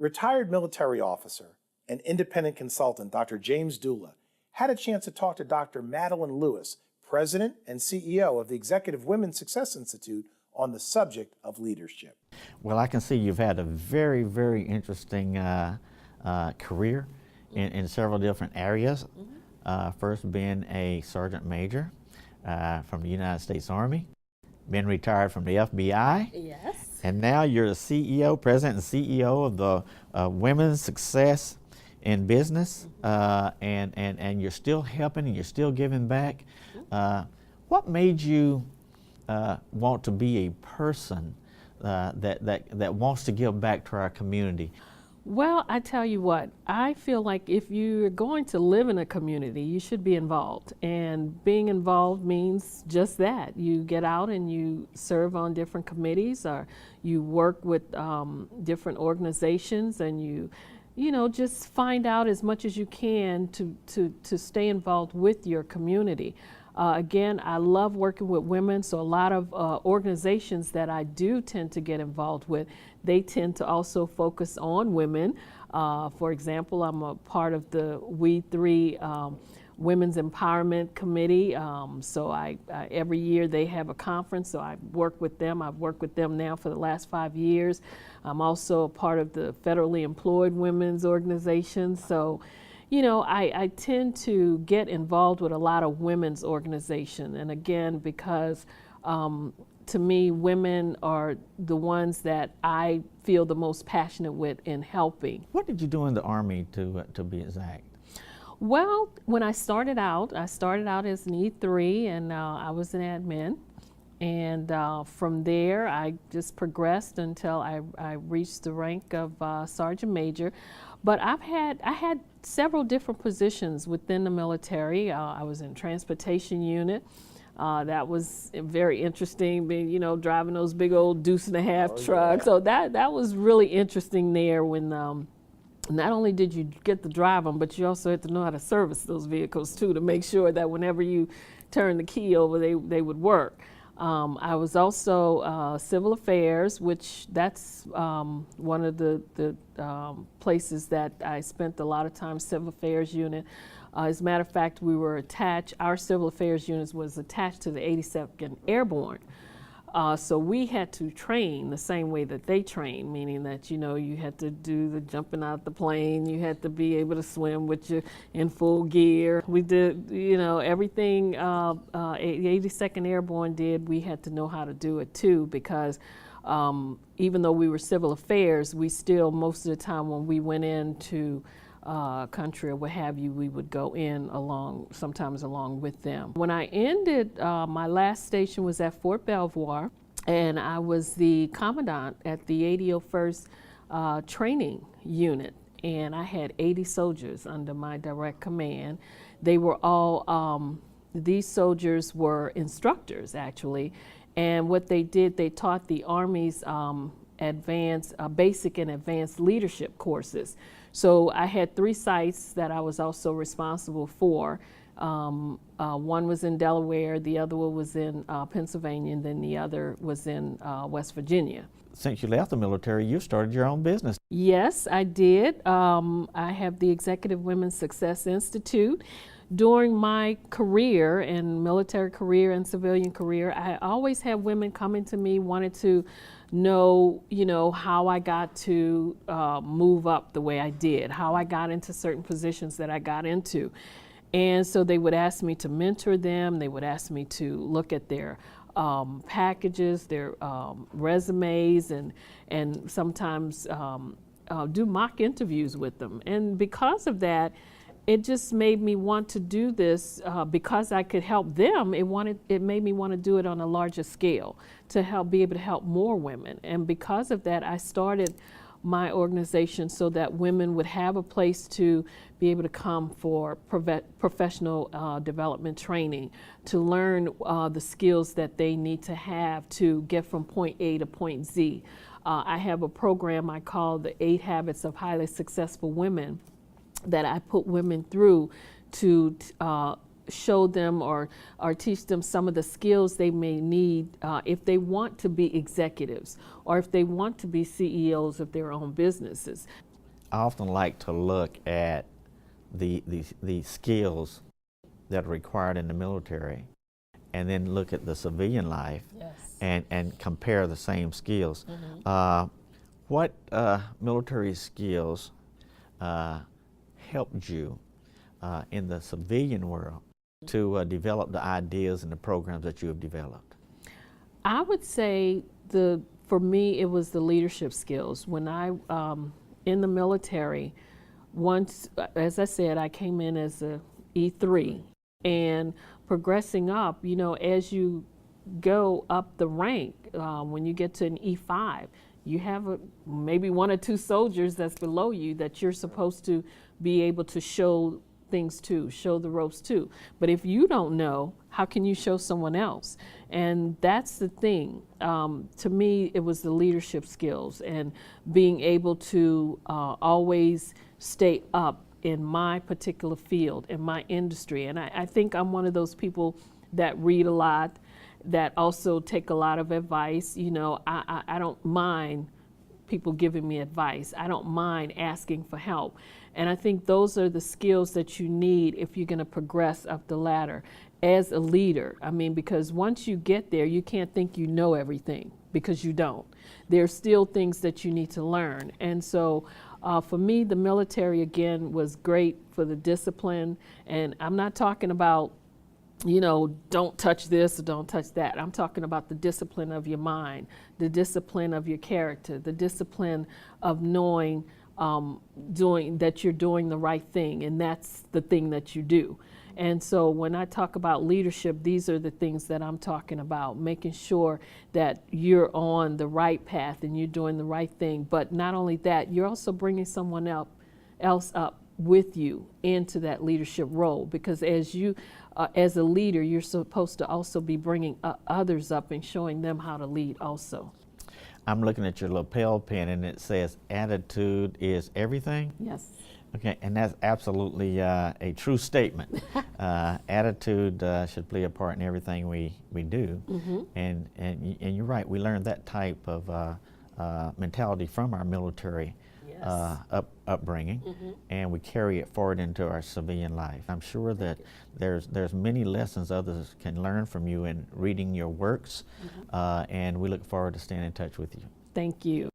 Retired military officer and independent consultant Dr. James Dula had a chance to talk to Dr. Madeline Lewis, President and CEO of the Executive Women's Success Institute, on the subject of leadership. Well, I can see you've had a very, very interesting career in several different areas. First being a sergeant major from the United States Army, been retired from the FBI. Yes. And now you're the CEO, President and CEO of the Women's Success in Business, and you're still helping and you're still giving back. What made you want to be a person that wants to give back to our community? Well, I tell you what, I feel like if you're going to live in a community, you should be involved. And being involved means just that. You get out and you serve on different committees, or you work with different organizations, and you know, just find out as much as you can to stay involved with your community. Again, I love working with women, so a lot of organizations that I do tend to get involved with, they tend to also focus on women. For example, I'm a part of the We3 Women's Empowerment Committee, so I every year they have a conference, so I work with them. I've worked with them now for the last 5 years. I'm also a part of the Federally Employed Women's Organization, so you know, I tend to get involved with a lot of women's organizations. And again, because to me, women are the ones that I feel the most passionate with in helping. What did you do in the Army to be exact? Well, when I started out as an E3, and I was an admin. And from there, I just progressed until I reached the rank of Sergeant Major. But I had several different positions within the military. I was in transportation unit. That was very interesting, you know, driving those big old deuce-and-a-half trucks. Yeah. So that was really interesting there when not only did you get to drive them, but you also had to know how to service those vehicles too, to make sure that whenever you turn the key over, they would work. I was also civil affairs, which that's one of the places that I spent a lot of time, civil affairs unit. As a matter of fact, we were attached, our civil affairs unit was attached to the 82nd Airborne. So we had to train the same way that they train, meaning that, you know, you had to do the jumping out the plane, you had to be able to swim with you in full gear. We did, you know, everything 82nd Airborne did, we had to know how to do it too, because even though we were civil affairs, we still, most of the time when we went into country or what have you, we would go in sometimes along with them. When I ended, my last station was at Fort Belvoir, and I was the commandant at the 8001st training unit, and I had 80 soldiers under my direct command. They were all, these soldiers were instructors actually, and what they did, they taught the Army's basic and advanced leadership courses. So I had 3 sites that I was also responsible for. One was in Delaware, the other one was in Pennsylvania, and then the other was in West Virginia. Since you left the military, you started your own business. Yes, I did. I have the Executive Women's Success Institute. During my career, and military career and civilian career, I always had women coming to me wanting to know, you know, how I got to move up the way I did, how I got into certain positions that I got into. And so they would ask me to mentor them. They would ask me to look at their packages, their resumes, and sometimes do mock interviews with them. And because of that, it just made me want to do this because I could help them. It made me want to do it on a larger scale to be able to help more women. And because of that, I started my organization so that women would have a place to be able to come for professional development training, to learn the skills that they need to have to get from point A to point Z. I have a program I call the 8 Habits of Highly Successful Women that I put women through to show them or teach them some of the skills they may need if they want to be executives or if they want to be CEOs of their own businesses. I often like to look at the skills that are required in the military, and then look at the civilian life, Yes. and compare the same skills. What military skills helped you in the civilian world to develop the ideas and the programs that you have developed? I would say for me, it was the leadership skills. When I, in the military, once, as I said, I came in as a E3, and progressing up, you know, as you go up the rank, when you get to an E5, you have maybe one or two soldiers that's below you that you're supposed to be able to show things to, show the ropes to. But if you don't know, how can you show someone else? And that's the thing. To me, it was the leadership skills and being able to always stay up in my particular field, in my industry. And I think I'm one of those people that read a lot, that also take a lot of advice. You know, I don't mind people giving me advice. I don't mind asking for help. And I think those are the skills that you need if you're going to progress up the ladder as a leader. I mean, because once you get there, you can't think you know everything, because you don't. There's still things that you need to learn. And so for me, the military, again, was great for the discipline. And I'm not talking about, you know, don't touch this or don't touch that. I'm talking about the discipline of your mind, the discipline of your character, the discipline of knowing that you're doing the right thing, and that's the thing that you do. And so when I talk about leadership, these are the things that I'm talking about, making sure that you're on the right path and you're doing the right thing. But not only that, you're also bringing someone else up with you into that leadership role, because as you as a leader, you're supposed to also be bringing others up and showing them how to lead also. I'm looking at your lapel pin, and it says attitude is everything. Yes. Okay, and that's absolutely a true statement. Attitude should play a part in everything we do. And you're right, we learned that type of mentality from our military upbringing, and we carry it forward into our civilian life. I'm sure that there's many lessons others can learn from you in reading your works, and we look forward to staying in touch with you. Thank you.